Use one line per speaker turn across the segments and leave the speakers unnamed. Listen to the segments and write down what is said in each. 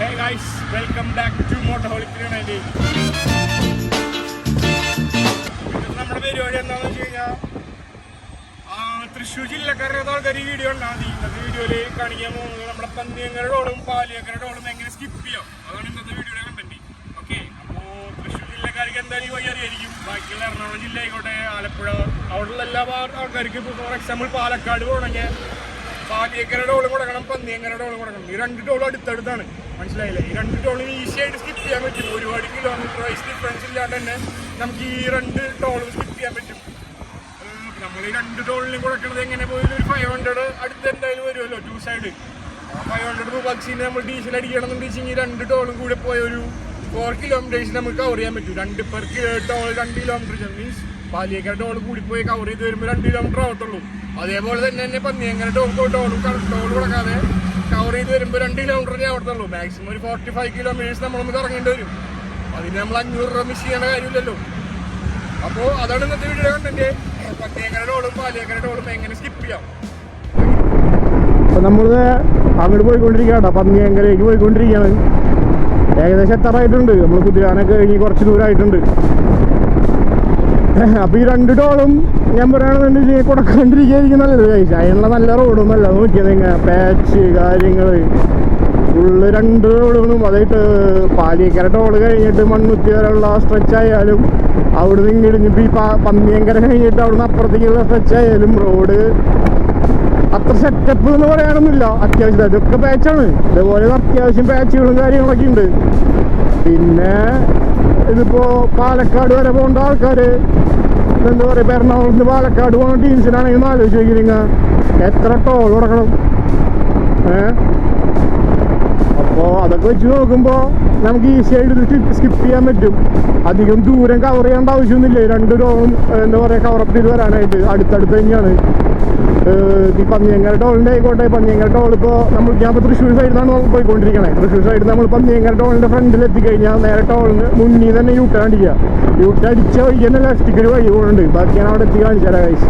Hey guys, welcome back to Motorholic 390. നമ്മുടെ പരിപാടി എന്താണെന്ന് വെച്ച് കഴിഞ്ഞാൽ തൃശ്ശൂർ ജില്ലക്കാരുടെ ആൾക്കാർ ഈ വീഡിയോ ഉണ്ടാകും. ഇന്നത്തെ വീഡിയോയിൽ കാണിക്കാൻ പോകുന്നത് നമ്മുടെ പന്നിയങ്കര ടോളും പാലിയങ്കര ടോളും എങ്ങനെ സ്കിപ്പ് ചെയ്യാം, അതാണ് ഇന്നത്തെ വീഡിയോയുടെ കണ്ടന്റ്. ഓക്കെ, അപ്പോൾ തൃശ്ശൂർ ജില്ലക്കാർക്ക് എന്തായാലും വഴി അറിയായിരിക്കും. ബാക്കിയുള്ള എറണാകുളം ജില്ല ആയിക്കോട്ടെ, ആലപ്പുഴ, അവിടെയുള്ള എല്ലാ ആൾക്കാർക്കും ഇപ്പോൾ ഫോർ എക്സാമ്പിൾ പാലക്കാട് പോകണമെങ്കിൽ പാലിയങ്കര ടോളും കൊടുക്കണം, പന്നിയങ്കര ടോളും കൊടുക്കണം. ഈ രണ്ട് ടോളും അടുത്തടുത്താണ്, മനസ്സിലായില്ലേ? ഈ രണ്ട് ടോളും ഈസി ആയിട്ട് സ്കിപ്പ് ചെയ്യാൻ പറ്റും. ഒരുപാട് കിലോമീറ്റർ വൈസ് ഡിഫറൻസ് ഇല്ലാണ്ട് തന്നെ നമുക്ക് ഈ രണ്ട് ടോളും സ്കിപ്പ് ചെയ്യാൻ പറ്റും. നമ്മൾ ഈ രണ്ട് ടോളിലും കൊടുക്കുന്നത് എങ്ങനെ പോയാലും ഒരു 500 അടുത്ത് എന്തായാലും വരുമല്ലോ, 2 സൈഡ്. 500 രൂപ ബക്സിന് നമ്മൾ ഡീസൽ അടിക്കണമെന്നുണ്ടെങ്കിൽ ഈ രണ്ട് ടോളും കൂടെ പോയ ഒരു 4 കിലോമീറ്റേഴ്സ് നമുക്ക് കവർ ചെയ്യാൻ പറ്റും. 2 per toll 2 kilometre means Paliyekkara toll കൂടി പോയി കവർ ചെയ്ത് വരുമ്പോൾ 2 കിലോമീറ്റർ ആവത്തുള്ളൂ. അതേപോലെ തന്നെ പന്നിയങ്കര ടോൾ കൊടുക്കാതെ കവർ ചെയ്ത് വരുമ്പോൾ 2 കിലോമീറ്ററേ ആവത്തുള്ളൂ. മാക്സിമം ഒരു 45 കിലോമീറ്റേഴ്സ് നമ്മളൊന്ന് കറങ്ങേണ്ടി വരും. അതിന് നമ്മൾ 500 രൂപ മിസ് ചെയ്യേണ്ട കാര്യമില്ലല്ലോ. അപ്പോൾ അതാണ് ഇന്നത്തെ വീഡിയോ കണ്ടന്റ്. പന്നിയങ്കര ടോളും പാലിയേക്കര ടോളും എങ്ങനെ സ്കിപ്പ് ചെയ്യാം.
അപ്പോൾ നമ്മൾ അങ്ങോട്ട് പോയിക്കൊണ്ടിരിക്കുകയാണ്, പന്നിയങ്കരയ്ക്ക് പോയിക്കൊണ്ടിരിക്കുകയാണ്. ഏകദേശം എത്താറായിട്ടുണ്ട്. നമ്മൾ കുതിരാനൊക്കെ കഴിഞ്ഞ് കുറച്ച് ദൂരമായിട്ടുണ്ട്. അപ്പോൾ ഈ രണ്ട് ടോളും ഞാൻ പറയുകയാണെന്നുണ്ടെങ്കിൽ കൊടുക്കാണ്ടിരിക്കുകയായിരിക്കും നല്ലത്. കഴിച്ചാൽ അതിനുള്ള നല്ല റോഡൊന്നും അല്ല. നോക്കിയത് നിങ്ങൾ പാച്ച് കാര്യങ്ങൾ ഫുള്ള് 2 റോഡുകളും. അതായിട്ട് പാലിയേക്കര ടോള് കഴിഞ്ഞിട്ട് മണ്ണുത്തി വരെയുള്ള സ്ട്രെച്ച് ആയാലും അവിടെ നിന്ന് ഇടിഞ്ഞിപ്പോൾ ഈ പന്നിയങ്കര കഴിഞ്ഞിട്ട് അവിടുന്ന് അപ്പുറത്തേക്കുള്ള സ്ട്രെച്ച് ആയാലും റോഡ് അത്ര സെറ്റപ്പ് എന്ന് പറയാനൊന്നുമില്ല. അത്യാവശ്യം അതൊക്കെ പാച്ചാണ്. ഇതേപോലെ അത്യാവശ്യം പാച്ചുകളും കാര്യങ്ങളൊക്കെ ഉണ്ട്. പിന്നെ ഇതിപ്പോൾ പാലക്കാട് വരെ പോകേണ്ട ആൾക്കാർ എന്താ പറയുക, ഇപ്പോൾ എറണാകുളത്ത് നിന്ന് പാലക്കാട് പോകുന്ന ടീംസിനാണെങ്കിൽ ആലോചിച്ച് നോക്കി നിങ്ങൾ എത്ര ടോൾ കൊടുക്കണം. അപ്പോൾ അതൊക്കെ വെച്ച് നോക്കുമ്പോൾ നമുക്ക് ഈസി ആയിട്ട് സ്കിപ്പ് ചെയ്യാൻ പറ്റും. അധികം ദൂരം കവർ ചെയ്യേണ്ട ആവശ്യമൊന്നുമില്ല. 2 ടോളും എന്താ പറയുക കവറപ്പ് ചെയ്ത് വരാനായിട്ട് അടുത്തടുത്ത് തന്നെയാണ്. ഈ പന്നിയങ്കര ടോളിൻ്റെ ആയിക്കോട്ടെ, പന്നിയങ്കര ടോൾ ഇപ്പോൾ ഞാൻ ഇപ്പോൾ തൃശ്ശൂർ സൈഡിൽ നിന്നാണ് പോയിക്കൊണ്ടിരിക്കണേ. തൃശ്ശൂർ സൈഡിൽ നമ്മൾ പന്നിയങ്കര ടോളിൻ്റെ ഫ്രണ്ടിൽ എത്തിക്കഴിഞ്ഞാൽ നേരെ ടോളിന് മുന്നിൽ തന്നെ യൂട്ടേൺ അടിക്കുക. യൂട്ടേൺ അടിച്ച വഴി തന്നെ ലെഫ്റ്റിക്ക് ഒരു വഴി പോകുന്നുണ്ട്. ബാക്കി ഞാൻ അവിടെ എത്തി കാണിച്ചാൽ ഗൈസ്.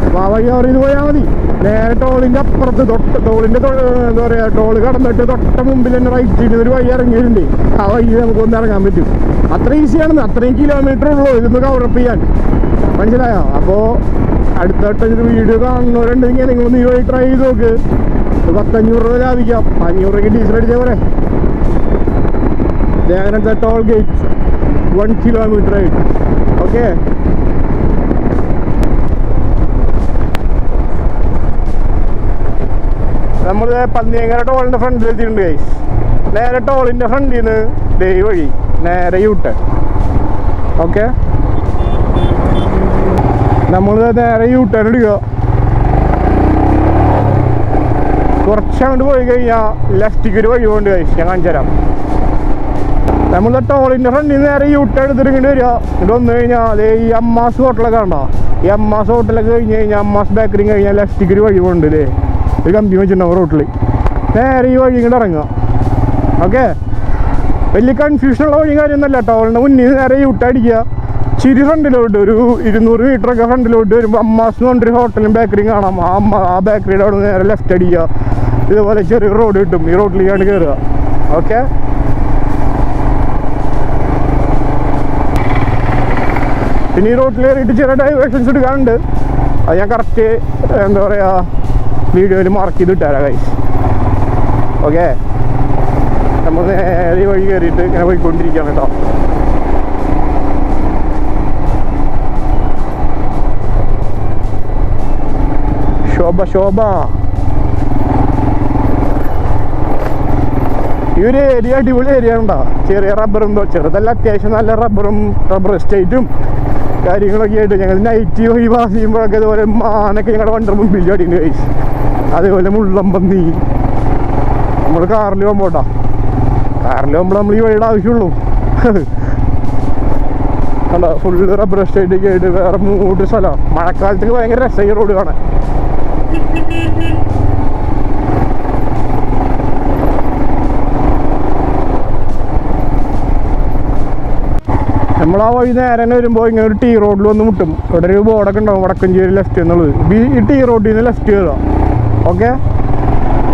അപ്പോൾ ആ വഴി കവർ ചെയ്ത് പോയാൽ മതി. നേരെ ടോളിൻ്റെ അപ്പുറത്ത് ടോളിൻ്റെ എന്താ പറയുക, ടോൾ കടന്നിട്ട് തൊട്ട മുമ്പിൽ തന്നെ റൈറ്റ് സൈഡിൽ ഒരു വഴി ഇറങ്ങിയിട്ടുണ്ട്. ആ വഴി നമുക്കൊന്ന് ഇറങ്ങാൻ പറ്റും. അത്ര ഈസിയാണെന്ന്, അത്രയും കിലോമീറ്റർ ഉള്ളൂ ഇതൊന്ന് കവറപ്പ് ചെയ്യാൻ, മനസ്സിലായോ? അപ്പോൾ അടുത്തട്ട ഇത് വീഡിയോ കാണുന്നവരുണ്ടെങ്കിൽ നിങ്ങളൊന്ന് ഈ വഴി ട്രൈ ചെയ്ത് നോക്ക്. 100-500 രൂപ ലാഭിക്കാം. 500 രൂപയ്ക്ക് ഡീസൽ അടിച്ചാൽ പോരെ. ദേവനത്തെ ടോൾ ഗേറ്റ് 1 കിലോമീറ്റർ ആയിട്ട്. ഓക്കെ, നമ്മൾ പന്നിയങ്കര ടോളിൻ്റെ ഫ്രണ്ടിൽ എത്തിയിട്ടുണ്ട് ഗൈസ്. നേരെ ടോളിൻ്റെ ഫ്രണ്ടിൽ നിന്ന് ദേ വഴി നേരെ യൂട്ടേൺ. ഓക്കെ, നമ്മൾ നേരെ യൂട്ടേൺ എടുക്കുക. കുറച്ചങ്ങോട്ട് പോയി കഴിഞ്ഞാൽ ലെഫ്റ്റിക്ക് ഒരു വഴി കൊണ്ട് കഴിച്ച് ഞാൻ കാണിച്ചു തരാം. നമ്മൾ ടോളിൻ്റെ ഫ്രണ്ടിൽ നിന്ന് നേരെ യൂട്ടേൺ എടുത്തിട്ട് ഇങ്ങോട്ട് വരിക. ഇത് വന്നു കഴിഞ്ഞാൽ അതേ ഈ അമ്മാസ് ഹോട്ടലൊക്കെ ഉണ്ടോ, ഈ അമ്മാസ് ഹോട്ടലൊക്കെ കഴിഞ്ഞ് കഴിഞ്ഞാൽ അമ്മാസ് ബേക്കറി കഴിഞ്ഞാൽ ലെഫ്റ്റിക്ക് ഒരു വഴി കൊണ്ട് ഇല്ലേ, ഒരു കമ്പി വെച്ചിട്ടുണ്ടാവും റോട്ടിൽ. നേരെ ഈ വഴി ഇങ്ങോട്ട് ഇറങ്ങുക. ഓക്കെ, വലിയ കൺഫ്യൂഷനുള്ള വഴി കാര്യമൊന്നുമല്ല. ടോളിൻ്റെ മുന്നിൽ നേരെ യൂട്ടേൺ അടിക്കുക. ചിരി ഫ്രണ്ടിലോട്ട് ഒരു 200 മീറ്ററൊക്കെ ഫ്രണ്ടിലോട്ട് വരുമ്പോൾ അമ്മാസ് എന്ന് പറഞ്ഞൊരു ഹോട്ടലും ബേക്കറിയും കാണാം. ആ ബേക്കറിയുടെ അവിടെ നേരെ ലെഫ്റ്റ് അടിക്കുക. ഇതുപോലെ ചെറിയ റോഡ് കിട്ടും. ഈ റോഡിലേക്കാണ് കയറുക. ഓക്കെ, പിന്നെ ഈ റോഡിൽ കയറിയിട്ട് ചെറിയ ഡൈവേഷൻസ് എടുക്കാറുണ്ട്. അത് ഞാൻ കറക്റ്റ് എന്താ പറയുക വീഡിയോയിൽ മാർക്ക് ചെയ്ത് ഇട്ടുതരാം ഗൈസ്. ഓക്കെ, നമ്മൾ നേരെ വഴി കയറിയിട്ട് ഇങ്ങനെ പോയിക്കൊണ്ടിരിക്കുകയാണ് കേട്ടോ. ശോഭ ഈ ഒരു ഏരിയ അടിപൊളി ഏരിയ ഉണ്ടോ. ചെറിയ റബ്ബറും ചെറുതല്ല, അത്യാവശ്യം നല്ല റബ്ബർ എസ്റ്റേറ്റും കാര്യങ്ങളൊക്കെ ആയിട്ട് ഞങ്ങൾ നൈറ്റ് ഈ പാസ് ചെയ്യുമ്പോഴൊക്കെ ഇതുപോലെ മാനൊക്കെ ഞങ്ങളുടെ വണ്ടിയുടെ മുമ്പിൽ ചടിയുണ്ട് കഴിച്ച്. അതേപോലെ മുള്ളമ്പന്നി. നമ്മൾ കാറിൽ പോകുമ്പോട്ടാ, കാറിൽ പോകുമ്പോൾ നമ്മൾ ഈ വഴിയുടെ ആവശ്യമുള്ളൂ. അല്ല, ഫുള്ള് റബ്ബർ എസ്റ്റേറ്റൊക്കെ ആയിട്ട് വേറെ 3 സ്ഥലം. മഴക്കാലത്തേക്ക് ഭയങ്കര രസമായി റോഡ് കാണാൻ. നമ്മൾ ആ വഴി നേരെ തന്നെ വരുമ്പോൾ ഇങ്ങനെ ഒരു ടീ റോഡിൽ വന്ന് മുട്ടും. ഇവിടെ ഒരു ബോർഡൊക്കെ ഉണ്ടാവും, വടക്കഞ്ചേരി ലെഫ്റ്റ് എന്നുള്ളത്. ഈ ടീ റോഡിൽ നിന്ന് ലെഫ്റ്റ് കയറുക. ഓക്കെ,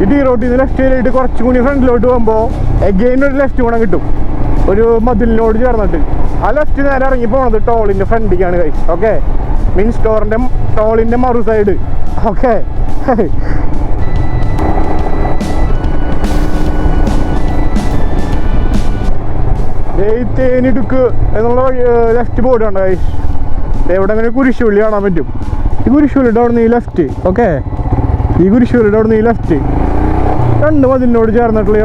ഈ ഡി റോട്ടിൽ നിന്ന് ലെഫ്റ്റ് കയറിയിട്ട് കുറച്ചും കൂടി ഫ്രണ്ടിലോട്ട് പോകുമ്പോൾ എഗെയിൻ ഒരു ലെഫ്റ്റ് ഗുണം കിട്ടും, ഒരു മതിലിനോട് ചേർന്നിട്ട്. ആ ലെഫ്റ്റ് നേരെ ഇറങ്ങി പോണത് ടോളിൻ്റെ ഫ്രണ്ടിലേക്കാണ് ഗൈസ്. ഓക്കെ, മീൻസ് ടോളിൻ്റെ മറു സൈഡ്. ഓക്കെ, തേനിടുക്ക് എന്നുള്ള ലെഫ്റ്റ് ബോർഡ് ആണ് ഗൈസ്. എവിടെ അങ്ങനെ കുരിശുപള്ളി കാണാൻ പറ്റും. ഈ കുരിശുപള്ളിയുടെ അവിടെ നിന്ന് ഈ ലെഫ്റ്റ്. ഓക്കെ, ഈ കുരിശുപള്ളിയുടെ അവിടെ നിന്ന് ഈ ലെഫ്റ്റ്, രണ്ട് മതിലിനോട് ചേർന്നിട്ടുള്ള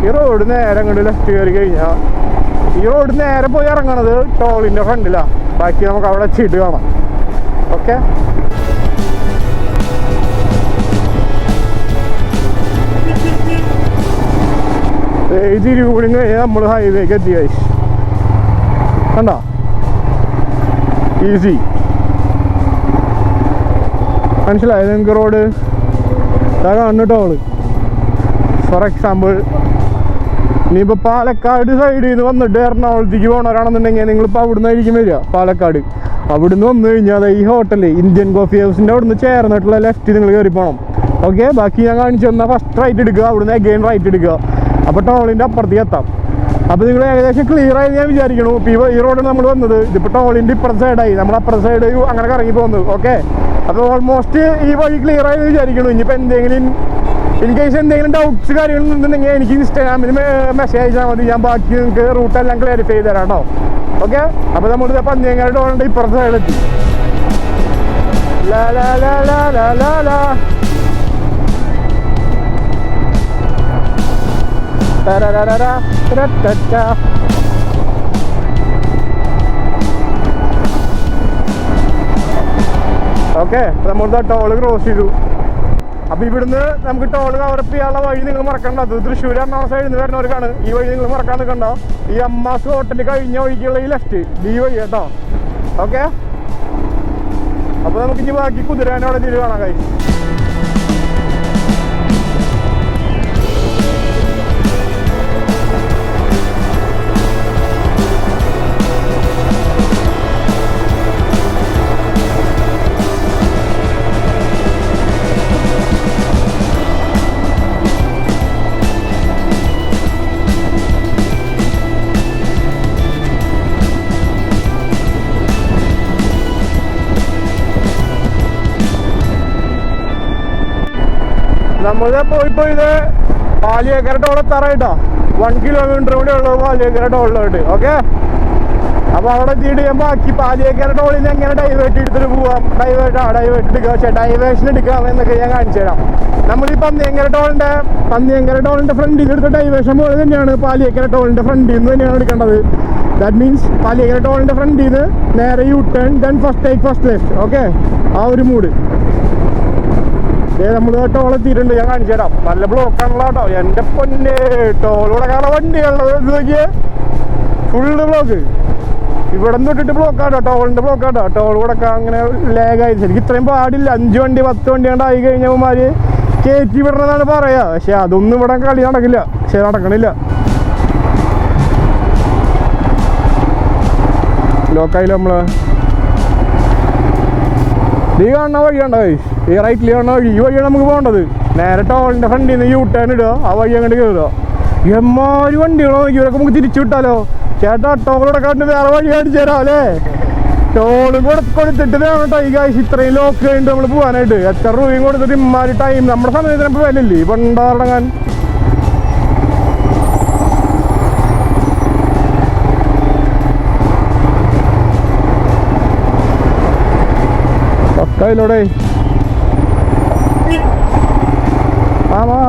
ഈ റോഡ് നേരെ അങ്ങോട്ട് ലെഫ്റ്റ് കയറി കഴിഞ്ഞാൽ ഈ റോഡ് നേരെ പോയി ഇറങ്ങണത് ടോളിൻ്റെ ഫ്രണ്ടിലാണ്. ബാക്കി നമുക്ക് അവിടെ എത്തിയിട്ട് കാണാം. ഓക്കെ, ഈ തിരിവ് കൂടി കഴിഞ്ഞാൽ നമ്മൾ ഹൈവേക്ക് എത്തി ഗൈസ്. കണ്ടോ, ഈസി. മനസ്സിലായത് നിങ്ങൾക്ക്? റോഡ് ഇതാ കാണുന്നു ടോള്. ഫോർ എക്സാമ്പിൾ, ഇനിയിപ്പോൾ പാലക്കാട് സൈഡിൽ നിന്ന് വന്നിട്ട് എറണാകുളത്തേക്ക് പോകണവരാണെന്നുണ്ടെങ്കിൽ നിങ്ങളിപ്പോൾ അവിടുന്ന് ആയിരിക്കും വരിക. പാലക്കാട് അവിടുന്ന് വന്നു കഴിഞ്ഞാൽ ഈ ഹോട്ടല് ഇന്ത്യൻ കോഫി ഹൗസിൻ്റെ അവിടുന്ന് ചേർന്നിട്ടുള്ള ലെഫ്റ്റ് നിങ്ങൾ കയറി പോകണം. ഓക്കെ, ബാക്കി ഞാൻ കാണിച്ചു തന്നാൽ ഫസ്റ്റ് റൈറ്റ് എടുക്കുക, അവിടുന്ന് അഗെയിൻ റൈറ്റ് എടുക്കുക. അപ്പോൾ ടോളിൻ്റെ അപ്പുറത്തേക്ക് എത്താം. അപ്പോൾ നിങ്ങൾ ഏകദേശം ക്ലിയർ ആയി ഞാൻ വിചാരിക്കണു. ഇപ്പോൾ ഈ റോഡിൽ നമ്മൾ വന്നത് ഇതിപ്പോൾ ടോളിൻ്റെ ഇപ്പുറത്തെ സൈഡായി, നമ്മൾ അപ്പുറത്തെ സൈഡ് അങ്ങനെ കറങ്ങി പോകുന്നത്. ഓക്കെ, അപ്പോൾ ഓൾമോസ്റ്റ് ഈ വഴി ക്ലിയർ ആയി വിചാരിക്കണു. ഇനിയിപ്പോൾ എന്തെങ്കിലും ഇൻ കേസ് എന്തെങ്കിലും ഡൗട്ട്സ് കാര്യങ്ങളുണ്ടെന്നുണ്ടെങ്കിൽ എനിക്ക് ഇൻസ്റ്റാഗ്രാമിൽ മെസ്സേജ് അയച്ചാൽ മതി. ഞാൻ ബാക്കി നിങ്ങൾക്ക് റൂട്ടെല്ലാം ക്ലാരിഫൈ ചെയ്ത് തരാം കേട്ടോ. ഓക്കെ, അപ്പോൾ നമ്മൾ പന്നിയങ്ങാട് ടോളിൻ്റെ ഇപ്പുറത്തെ സൈഡെത്തി. ലാ ലാ ലാ ലാ ലാ ലാ ലാ ഓക്കെ, നമ്മൾ ടോള് ക്രോസ് ചെയ്തു. അപ്പൊ ഇവിടുന്ന് നമുക്ക് ടോള് കവറപ്പ് ചെയ്യാനുള്ള വഴി നിങ്ങൾ മറക്കണ്ട. അത് തൃശ്ശൂർ എറണാകുളം സൈഡിൽ നിന്ന് വരുന്നവർക്കാണ്. ഈ വഴി നിങ്ങൾ മറക്കാൻ നിൽക്കണ്ട. ഈ അമ്മാസ് ഹോട്ടൽ കഴിഞ്ഞ വഴിക്കുള്ള ഈ ലെഫ്റ്റ് ഈ വഴി കേട്ടോ. ഓക്കെ, അപ്പൊ നമുക്ക് ഇനി ബാക്കി കുതിരാനോടെ തിരികെ കാണാൻ കഴിയും. നമ്മളിത് പോയത് പാലിയേക്കര ടോൾ എത്താറായിട്ടോ. 1 കിലോമീറ്റർ കൂടെ ഉള്ളത് പാലിയേക്കര ടോളിലോട്ട്. ഓക്കെ, അപ്പോൾ അവിടെ എത്തിയിട്ട് ഞാൻ ബാക്കി പാലിയേക്കര ടോളിൽ നിന്ന് എങ്ങനെ ഡൈവേർട്ട് എടുത്തിട്ട് പോവാം, ഡൈവേർട്ട് എടുക്കുക, ഡൈവേഷൻ എടുക്കാം എന്നൊക്കെ ഞാൻ കാണിച്ചു തരാം. നമ്മൾ ഈ പന്നിയങ്കര ടോളിൻ്റെ ഫ്രണ്ടിൽ എടുത്ത ഡൈവേഷൻ പോലെ തന്നെയാണ് പാലിയേക്കര ടോളിൻ്റെ ഫ്രണ്ടിൽ നിന്ന് തന്നെയാണ് എടുക്കേണ്ടത്. ദാറ്റ് മീൻസ് പാലിയേക്കര ടോളിൻ്റെ ഫ്രണ്ടിൽ നിന്ന് നേരെ U turn, then first take first left. Okay, ആ ഒരു മൂഡ്. നമ്മൾ ടോളെത്തിയിട്ടുണ്ട്, ഞാൻ കാണിച്ചു തരാം. നല്ല ബ്ലോക്കാണല്ലോ കേട്ടോ. എൻ്റെ പൊന്നെ, ടോളൂടെ കാണാൻ വണ്ടിയുള്ളത് നോക്കിയേ, ഫുള്ള് ബ്ലോക്ക്. ഇവിടെ നിന്ന് തൊട്ടിട്ട് ബ്ലോക്കാട്ടോ, ടോളിൻ്റെ ബ്ലോക്കാട്ടോ. ടോൾ കൂടെ അങ്ങനെ ലാഗായി. ശരിക്കും ഇത്രയും പാടില്ല. 5 വണ്ടി 10 വണ്ടി ആയി കഴിഞ്ഞവന്മാര് കയറ്റി വിടണമെന്നാണ് പറയാ. പക്ഷെ അതൊന്നും ഇവിടെ കളി നടക്കില്ല. പക്ഷെ നടക്കണില്ല, ലോക്കായില്ല. നമ്മള് ഈ കാണുന്ന വഴിയാണ്ടോ, ഈ റൈറ്റിൽ കാണുന്ന വഴി, ഈ വഴിയാണ് നമുക്ക് പോകേണ്ടത്. നേരെ ടോളിൻ്റെ ഫ്രണ്ടിൽ നിന്ന് യൂ ടേൺ ഇടുക, ആ വഴി അങ്ങോട്ട് കയറുക. എമ്മാര് വണ്ടികളോ ഇവരൊക്കെ നമുക്ക് തിരിച്ചു വിട്ടാലോ. ചേട്ടാ, ടോളോടെ കണ്ട് വേറെ വഴി കാണിച്ചു തരാം അല്ലേ. ടോളും കൊടുത്തിട്ട് വേണം കേട്ടോ ഈ കാശ് ഇത്രയും ലോക്ക് കഴിഞ്ഞിട്ട് നമ്മൾ പോകാനായിട്ട്. എത്ര രൂപയും കൊടുത്തിട്ട് ഇമ്മാരി ടൈം നമ്മുടെ സമയത്തിന് ഇപ്പോൾ വിലയില്ലേ പണ്ടാറടങ്ങാൻ. പക്കയിലൂടെ ആമാ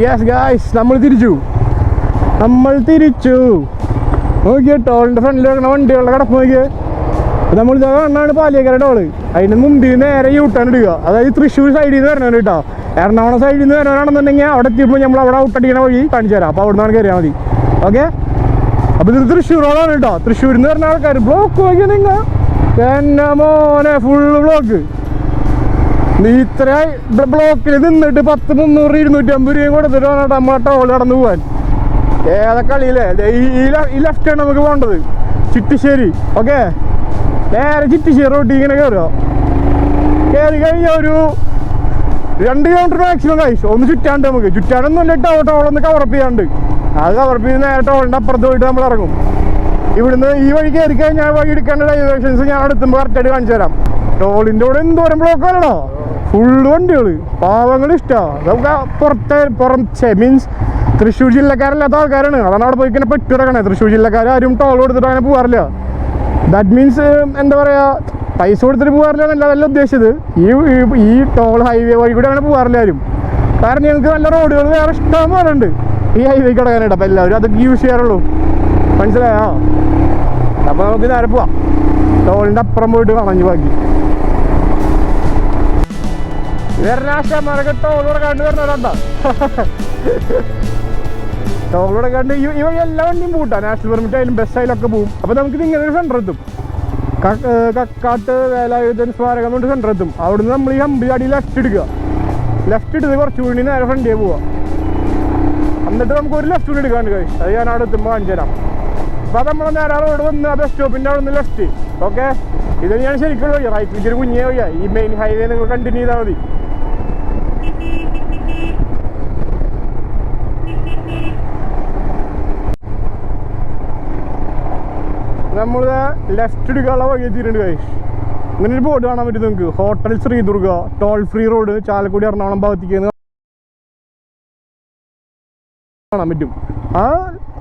യെസ് ഗായ്സ്, നമ്മൾ തിരിച്ചു. നോക്കിയേ, ടോളിൻ്റെ ഫ്രണ്ടിൽ വെക്കണ വണ്ടികളുടെ കിടപ്പ് നോക്കിയേ. നമ്മളിത് കാണാനാണ് പാലിയേക്കര ടോള്. അതിന് മുമ്പിൽ നേരെ യൂ ടേൺ ഇടുക. അതായത് തൃശ്ശൂർ സൈഡിൽ നിന്ന് വരണവർ കേട്ടോ. എറണാകുളം സൈഡിൽ നിന്ന് വരണവരാണെന്നുണ്ടെങ്കിൽ അവിടെ എത്തിയപ്പോൾ നമ്മൾ അവിടെ ഔട്ടടിക്കണ വഴി കാണിച്ചു തരാം. അപ്പോൾ അവിടെ നിന്നാണ് കയറിയാൽ മതി. ഓക്കെ, അപ്പോൾ ഇത് തൃശ്ശൂർ റോഡാണ് കേട്ടോ. തൃശ്ശൂരിൽ നിന്ന് വരുന്ന ആൾക്കാർ ബ്ലോക്ക് നോക്കിയാൽ നിങ്ങൾ എന്നെ മോനെ ഫുള്ള് ബ്ലോക്ക്. നീ ഇത്ര ബ്ലോക്കിൽ നിന്നിട്ട് 10, 300, 250 രൂപയും കൊടുത്തിട്ട് വേണം നമ്മളെ ടോൾ കടന്നു പോവാൻ. ഏതാ കളിയില്ലേ? ഈ ലെഫ്റ്റാണ് നമുക്ക് പോകേണ്ടത്, ചിട്ടിശ്ശേരി. ഓക്കെ, നേരെ ചിട്ടിശ്ശേരി റോട്ടി ഇങ്ങനെ കയറുക. കയറി കഴിഞ്ഞാൽ ഒരു 2 കിലോമീറ്റർ മാക്സിമം കഴിച്ചു. ഒന്ന് ചുറ്റാണ്ട് നമുക്ക് ചുറ്റാനൊന്നുമില്ല, ടോളൊന്ന് കവറപ്പ് ചെയ്യാണ്ട്. അത് കവറപ്പ് ചെയ്ത് നേരെ ടോളിൻ്റെ അപ്പുറത്ത് പോയിട്ട് നമ്മൾ ഇറങ്ങും. ഇവിടുന്ന് ഈ വഴി കയറി കഴിഞ്ഞാൽ വഴി എടുക്കേണ്ട ഡൈവേഷൻസ് ഞാൻ അടുത്തുമ്പോൾ കറക്റ്റായിട്ട് കാണിച്ചു തരാം. ടോളിൻ്റെ കൂടെ എന്തോരം ബ്ലോക്കാണോ, ഫുള്ള് വണ്ടികൾ. പാവങ്ങൾ ഇഷ്ടമാണ്. നമുക്ക് മീൻസ് തൃശ്ശൂർ ജില്ലക്കാരല്ലാത്ത ആൾക്കാരാണ്. അതാണ് അവിടെ പോയി ഇങ്ങനെ പെട്ടിടക്കണേ. തൃശ്ശൂർ ജില്ലക്കാർ ആരും ടോൾ കൊടുത്തിട്ട് അങ്ങനെ പോകാറില്ല. ദാറ്റ് മീൻസ് എന്താ പറയുക, പൈസ കൊടുത്തിട്ട് പോകാറില്ല എന്നല്ല അതല്ല ഉദ്ദേശിച്ചത്. ഈ ടോൾ ഹൈവേ വഴി കൂടെ അങ്ങനെ പോകാറില്ല ആരും. കാരണം ഞങ്ങൾക്ക് നല്ല റോഡുകൾ വേറെ ഇഷ്ടം പോലെ ഉണ്ട് ഈ ഹൈവേ കിടക്കാനായിട്ട്. അപ്പം എല്ലാവരും അതൊക്കെ യൂസ് ചെയ്യാറുള്ളൂ. മനസ്സിലായോ? അപ്പോൾ നമുക്ക് നേരെ പോവാം. ടോളിൻ്റെ അപ്പുറം പോയിട്ട് കളഞ്ഞു ബാക്കി വേറെ രാഷ്ട്രീയന്മാരൊക്കെ ടോളോടെ കണ്ട് വരണവരുണ്ടോ? ടോളോടെ കണ്ട് ഈ വഴി എല്ലാ വണ്ടിയും പൂട്ടാം. നാഷണൽ പെർമിറ്റ് ആയാലും ബസ്സായാലൊക്കെ പോവും. അപ്പോൾ നമുക്ക് ഇങ്ങനെ ഒരു സെൻറ്റർ എത്തും. കക്കാട്ട് വേലായുധൻ സ്മാരകം കൊണ്ട് സെൻറ്റർ എത്തും. അവിടുന്ന് നമ്മൾ ഈ ഹമ്പിയാടി ലെഫ്റ്റ് എടുക്കുക. ലെഫ്റ്റ് എടുത്ത് കുറച്ച് കൂടി നേരെ ഫ്രണ്ടിലേക്ക് പോവുക. എന്നിട്ട് നമുക്ക് ഒരു ലെഫ്റ്റ് കൂടി എടുക്കാണ്ട് കഴിയും. അത് ഞാൻ അവിടെ എത്തുമ്പോൾ കാണിച്ചു തരാം. അപ്പോൾ അത് നമ്മൾ നേരെ റോഡ് വന്ന് ആ ബസ് സ്റ്റോപ്പിൻ്റെ അവിടെ നിന്ന് ലെഫ്റ്റ്. ഓക്കെ, ഇത് ഞാൻ ശരിക്കുള്ള വഴിയാണ്. റൈറ്റിലേക്ക് ഒരു കുഞ്ഞേ വഴിയാണ്. ഈ മെയിൻ ഹൈവേ നിങ്ങൾ കണ്ടിന്യൂ ചെയ്താൽ മതി. നമ്മൾ ലെഫ്റ്റ് എടുക്കാനുള്ള വഴി എത്തിയിട്ടുണ്ട് കഴിച്ച്. ഇങ്ങനെ ഒരു ബോർഡ് കാണാൻ പറ്റും നിങ്ങൾക്ക്. Hotel Sreedurga, toll free road, Chalakudy Ernakulam ഭാഗത്തേക്ക് കാണാൻ പറ്റും. ആ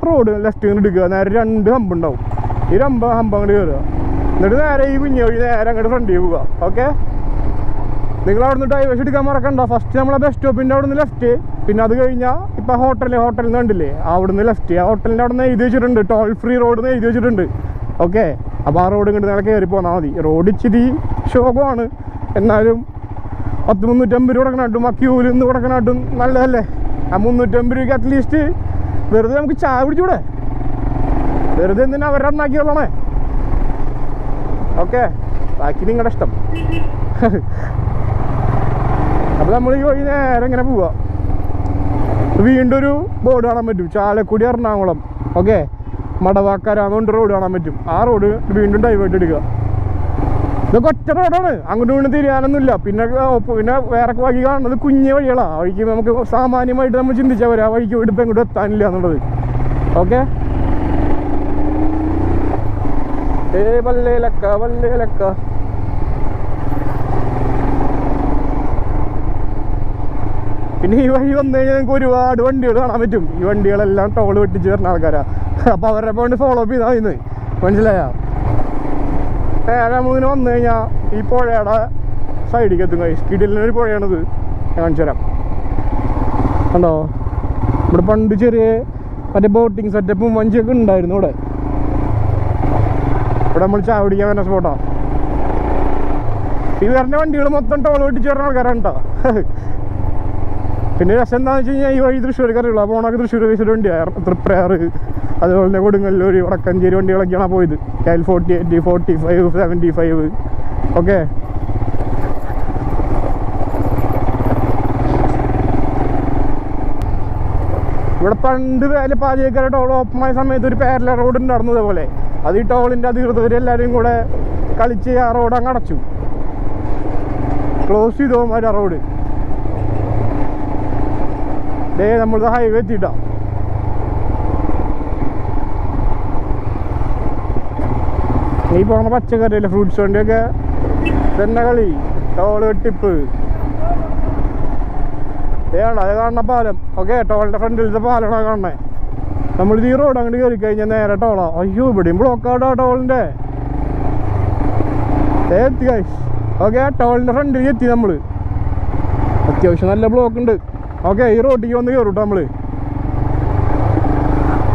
റോഡ് ലെഫ്റ്റ് ഇങ്ങനെ എടുക്കുക. നേരെ 2 ഹമ്പ് ഉണ്ടാവും. ഈ ഹമ്പ് അങ്ങോട്ട് കയറുക. എന്നിട്ട് നേരെ ഈ കുഞ്ഞ വഴി നേരെ അങ്ങോട്ട് ഫ്രണ്ടിൽ പോവുക. ഓക്കെ, നിങ്ങൾ അവിടെ നിന്ന് ഡൈവേഴ്സ് എടുക്കാൻ മറക്കണ്ട. ഫസ്റ്റ് നമ്മളെ ബസ് സ്റ്റോപ്പിൻ്റെ അവിടെ നിന്ന് ലെഫ്റ്റ്. പിന്നെ അത് കഴിഞ്ഞാൽ ഇപ്പം ഹോട്ടലിൽ നിന്ന് കണ്ടില്ലേ, അവിടെ നിന്ന് ലെഫ്റ്റ്. ആ ഹോട്ടലിൻ്റെ അവിടെ നിന്ന് എഴുതി വെച്ചിട്ടുണ്ട് ടോൾ ഫ്രീ റോഡ് എന്ന് എഴുതി വെച്ചിട്ടുണ്ട്. ഓക്കെ, അപ്പോൾ ആ റോഡ് ഇങ്ങോട്ട് നേരെ കയറി പോന്നാൽ മതി. റോഡ് ഇച്ചിരി ശോകമാണ്, എന്നാലും 350 രൂപ കൊടുക്കണാട്ടും ആ ക്യൂവിൽ നിന്ന് കൊടുക്കണാട്ടും നല്ലതല്ലേ. ആ 350 രൂപയ്ക്ക് അറ്റ്ലീസ്റ്റ് വെറുതെ നമുക്ക് ചായ പിടിച്ചൂടെ? വെറുതെ എന്തിനാ അവരുടെ നന്നാക്കിയുള്ളണേ. ഓക്കെ, ബാക്കി നിങ്ങളുടെ ഇഷ്ടം. അപ്പോൾ നമ്മൾ ഈ വഴി നേരെ ഇങ്ങനെ പോവുക. വീണ്ടും ഒരു ബോർഡ് കാണാൻ പറ്റും, ചാലക്കുടി എറണാകുളം. ഓക്കെ, മടവാക്കരാന്നുകൊണ്ട് റോഡ് കാണാൻ പറ്റും. ആ റോഡ് വീണ്ടും ഡൈവേർട്ട് എടുക്കുക. ഇതൊക്കെ ഒറ്റ റോഡാണ്, അങ്ങോട്ടും ഇങ്ങോട്ടും തിരിയാനൊന്നുമില്ല. പിന്നെ വേറെ വഴി കാണുന്നത് കുഞ്ഞു വഴികളാണ്. ആ വഴിക്ക് നമുക്ക് സാമാന്യമായിട്ട് നമ്മൾ ചിന്തിച്ചാൽ വരാം, ആ വഴിക്ക് ഇപ്പം ഇങ്ങോട്ട് എത്താനില്ല എന്നുള്ളത്. ഓക്കെ, വല്ലേലക്ക വല്ലേലക്ക. പിന്നെ ഈ വഴി വന്നു കഴിഞ്ഞാൽ നിങ്ങൾക്ക് ഒരുപാട് വണ്ടികൾ കാണാൻ പറ്റും. ഈ വണ്ടികളെല്ലാം ടോൾ വെട്ടിച്ച് വരുന്ന ആൾക്കാരാണ്. അപ്പോൾ അവരുടെ പോയിട്ട് ഫോളോ അപ്പ് ചെയ്താൽ ഇന്ന് മനസ്സിലായ. നേരെ മൂന്നിന് വന്നു കഴിഞ്ഞാൽ ഈ പുഴയുടെ സൈഡിലേക്ക് എത്തും. കിടിലൊരു പുഴയാണിത്, ഞാൻ കാണിച്ചു തരാം. കണ്ടോ, ഇവിടെ പണ്ട് ചെറിയ മറ്റേ ബോട്ടിങ് സെറ്റപ്പും വഞ്ചിയൊക്കെ ഉണ്ടായിരുന്നു ഇവിടെ. ഇവിടെ നമ്മൾ ചായ പിടിക്കാൻ വരുന്ന സ്പോട്ടാണ്. ഈ വരുന്ന വണ്ടികൾ മൊത്തം ടോൾ വെട്ടിച്ച് വരുന്ന ആൾക്കാരാണ് കേട്ടോ. പിന്നെ രസം എന്താണെന്ന് വെച്ച് കഴിഞ്ഞാൽ ഈ വഴി തൃശ്ശൂർക്കാരുള്ള പോണൊക്കെ തൃശ്ശൂർ ബേസിൻ്റെ വണ്ടിയാണ്. തൃപ്രയാർ, അതുപോലെ തന്നെ കൊടുങ്ങല്ലൂർ, വടക്കഞ്ചേരി വണ്ടികളൊക്കെയാണ് പോയത്. KL48, 45, 75. ഓക്കെ, ഇവിടെ പണ്ട് പാചകക്കാരെ ടോൾ ഓപ്പണായ സമയത്ത് ഒരു പാരലൽ റോഡ് ഉണ്ടായിരുന്നു ഇതേപോലെ. അത് ഈ ടോളിൻ്റെ അധികൃതർ എല്ലാവരും കൂടെ കളിച്ച് ആ റോഡ് അങ്ങ് അടച്ചു, ക്ലോസ് ചെയ്തു പോകാൻ ആ റോഡ്. നമ്മൾ ഹൈവേ എത്തിയിട്ടാ. ഈ പോണ പച്ചക്കറിയല്ലേ, ഫ്രൂട്ട്സ് വണ്ടിയൊക്കെ തന്നെ കളി. ടോൾ വെട്ടിപ്പ് അത് കാണുന്ന പാലം. ഓക്കെ, ടോളിൻ്റെ ഫ്രണ്ടിലത്തെ പാലമാണ് കാണണേ. നമ്മളിത് ഈ റോഡ് അങ്ങോട്ട് കയറി കഴിഞ്ഞാൽ നേരെ ടോളാ. അയ്യോ, ഇവിടെയും ബ്ലോക്കാടാ ടോളിൻ്റെ. എത്തി ഗൈസ്. ഓക്കെ, ടോളിൻ്റെ ഫ്രണ്ടിൽ എത്തി നമ്മൾ. അത്യാവശ്യം നല്ല ബ്ലോക്ക് ഉണ്ട്. ഓക്കെ, ഈ റോഡിലേക്ക് വന്ന് കയറും കേട്ടോ നമ്മൾ.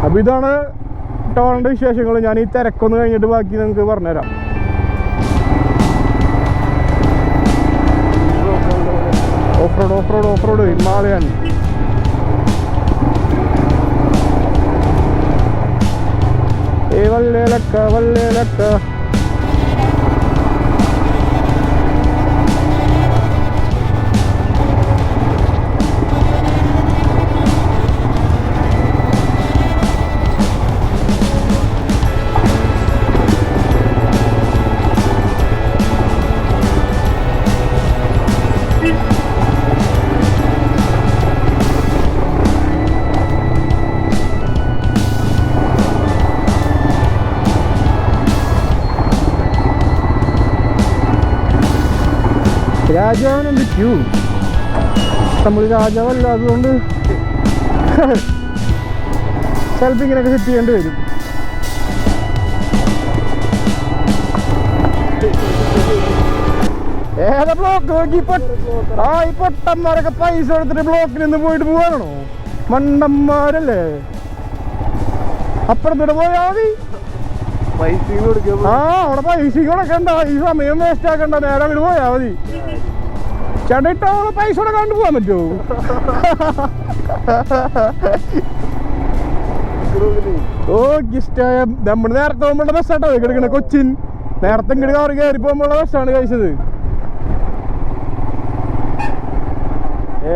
അപ്പോൾ ഇതാണ് ടോളിൻ്റെ വിശേഷങ്ങൾ. ഞാൻ ഈ തിരക്കൊന്ന് കഴിഞ്ഞിട്ട് ബാക്കി നിങ്ങൾക്ക് പറഞ്ഞുതരാം. Off road Himalayan. വല്ലേലക്ക. രാജാവിനെന്ത് ക്യൂ? നമ്മൾ രാജാവല്ല, അതുകൊണ്ട് ചിലപ്പോൾ ഇങ്ങനെയൊക്കെ സെറ്റ് ചെയ്യേണ്ടി വരും. ഏതാ ബ്ലോക്ക് നോക്കി? ഈ പൊട്ടന്മാരൊക്കെ പൈസ എടുത്തിട്ട് ബ്ലോക്കിൽ നിന്ന് പോയിട്ട് പോകാനാണോ? മണ്ടന്മാരല്ലേ. അപ്പുറത്തോട്ട് പോയാ മതി. അവിടെ പൈസ കൊടുക്കണ്ട, ഈ സമയം വേസ്റ്റ് ആക്കണ്ട, നേരെ അങ്ങോട്ട് പോയാ മതി. ചേട്ടാ പൈസ കൊടുക്കാണ്ട് പോകാൻ പറ്റുമോ? ഓ ഇഷ്ടായ നമ്മൾ നേരത്തെ പോകുമ്പോഴുള്ള ബസ്സാട്ടോ കിടക്കണ. കൊച്ചിൻ നേരത്തെ ഇങ്ങോട്ട് കവർ കയറി പോകുമ്പോഴുള്ള ബസ്സാണ് കഴിച്ചത്.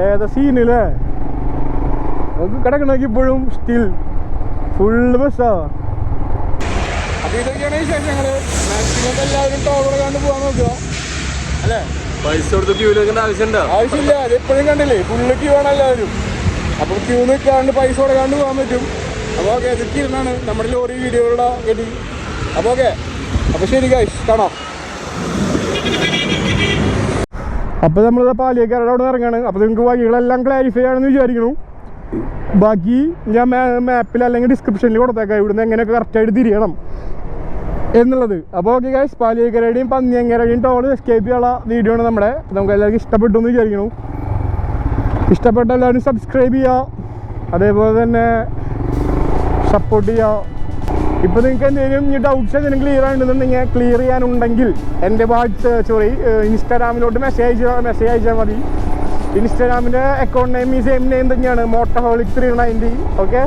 ഏതാ സീനില്ലേ നമുക്ക് കിടക്കണോക്കി ഇപ്പോഴും സ്റ്റിൽ ഫുള്ള് ബസ്സാ. അപ്പൊ ഇതൊക്കെയാണ് വിശേഷങ്ങള്. മാക്സിമം എല്ലാവരും ടോൾ കൊടുക്കാണ്ട് പോകാൻ നോക്കുക അല്ലേ.
പൈസ കൊടുത്ത് ക്യൂ നിൽക്കേണ്ട ആവശ്യമുണ്ടോ?
ആവശ്യമില്ല. അത് എപ്പോഴും കണ്ടില്ലേ, ഫുള്ള് ക്യൂ ആണ് എല്ലാവരും. അപ്പൊ ക്യൂ നിൽക്കാണ്ട് പൈസ കൊടുക്കാണ്ട് പോകാൻ പറ്റും. അപ്പോൾ ഓക്കെ, ഇതൊക്കെയാണ് നമ്മുടെ ലോറി വീഡിയോകളുടെ ഗതി. അപ്പോൾ ഓക്കെ, അപ്പോൾ ശരി ഗൈസ്, കാണാം. അപ്പോൾ നമ്മളിത് പാലിയേക്കാരുടെ അവിടെ നിന്ന് ഇറങ്ങാണ്. അപ്പോൾ നിങ്ങൾക്ക് വഴികളെല്ലാം ക്ലാരിഫൈ ആണെന്ന് വിചാരിക്കുന്നു. ബാക്കി ഞാൻ മാപ്പിൽ അല്ലെങ്കിൽ ഡിസ്ക്രിപ്ഷനിൽ കൊടുത്തേക്കാം ഇവിടുന്ന് എങ്ങനെയൊക്കെ കറക്റ്റായിട്ട് തിരിയണം എന്നുള്ളത്. അപ്പോൾ ഓക്കെ ഗൈസ്, പാലിയേക്കരയുടെയും പന്നിയങ്കരയുടെയും ടോൾ എസ്കേപ്പ് ചെയ്യാനുള്ള വീഡിയോ ആണ് നമ്മുടെ. നമുക്ക് എല്ലാവർക്കും ഇഷ്ടപ്പെട്ടു എന്ന് വിചാരിക്കുന്നു. ഇഷ്ടപ്പെട്ട എല്ലാവരും സബ്സ്ക്രൈബ് ചെയ്യുക, അതേപോലെ തന്നെ സപ്പോർട്ട് ചെയ്യുക. ഇപ്പോൾ നിങ്ങൾക്ക് എന്തെങ്കിലും ഡൗട്ട്സ് എന്തെങ്കിലും ക്ലിയർ ആയിട്ടുണ്ടെന്നുണ്ടെങ്കിൽ ക്ലിയർ ചെയ്യാനുണ്ടെങ്കിൽ എൻ്റെ ഇൻസ്റ്റാഗ്രാമിലോട്ട് മെസ്സേജ് അയച്ചാൽ മതി. ഇൻസ്റ്റാഗ്രാമിൻ്റെ അക്കൗണ്ട് നെയിം ഈ സെയിം നെയിം തന്നെയാണ്, മോട്ടോഹോളിക് 390. ഓക്കെ,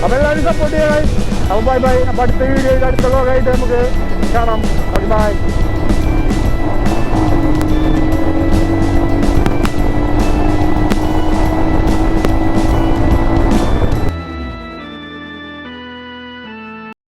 അപ്പോൾ എല്ലാവരും സപ്പോർട്ട് ചെയ്യുക. അപ്പോൾ ബൈ ബൈ. അപ്പോൾ അടുത്ത വീഡിയോയിൽ അടുത്ത വ്ലോഗായിട്ട് നമുക്ക് കാണാം. Okay, by.